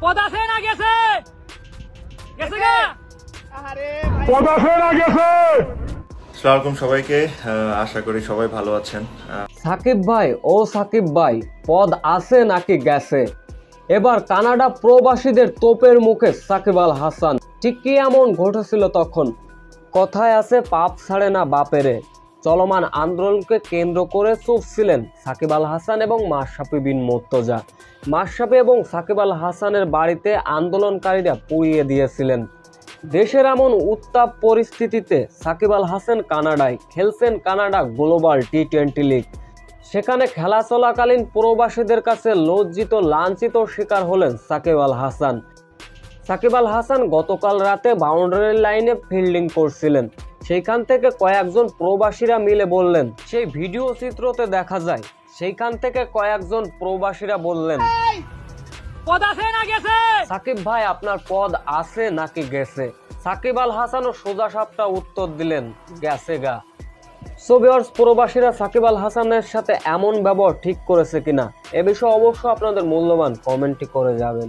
পদ আছে না গেছে? গেছে গা? পদ আছে না গেছে? আসসালামু আলাইকুম সবাইকে। আশা করি সবাই ভালো আছেন। সাকিব ভাই ও সাকিব ভাই, পদ আছে নাকি গেছে? এবার কানাডা প্রবাসীদের তোপের মুখে সাকিব আল হাসান। ঠিক কি এমন ঘটেছিল তখন? কথায় আছে পাপ ছাড়ে না বাপেরে। চলমান আন্দোলনকে কেন্দ্র করে চুপ ছিলেন সাকিব আল হাসান এবং মাশরাফি বিন মুর্তজা। মাশরাফি এবং সাকিব আল হাসানের বাড়িতে আন্দোলনকারীরা পুড়িয়ে দিয়েছিলেন। দেশের এমন উত্তাপ পরিস্থিতিতে সাকিব আল হাসান কানাডায় খেলছেন কানাডা গ্লোবাল টি-20 লিগ। সেখানে খেলা চলাকালীন প্রবাসীদের কাছে লজ্জিত লাঞ্ছিত শিকার হলেন সাকিব আল হাসান। সাকিব আল হাসান গতকাল রাতে বাউন্ডারি লাইনে ফিল্ডিং করছিলেন। সেইখান থেকে কয়েকজন প্রবাসীরা মিলে বললেন, সেই ভিডিও চিত্রতে দেখা যায় সেইখান থেকে কয়েকজন প্রবাসীরা বললেন, পদ আছে না গেছে? সাকিব ভাই আপনার পদ আছে নাকি গেছে? সাকিব আল হাসানও সোজা সাপটা উত্তর দিলেন, গেছে গা। সো ভিউয়ার্স, প্রবাসীরা সাকিব আল হাসানের সাথে এমন ব্যবহার ঠিক করেছে কিনা এ বিষয়ে অবশ্যই আপনাদের মূল্যবান কমেন্টটি করে যাবেন।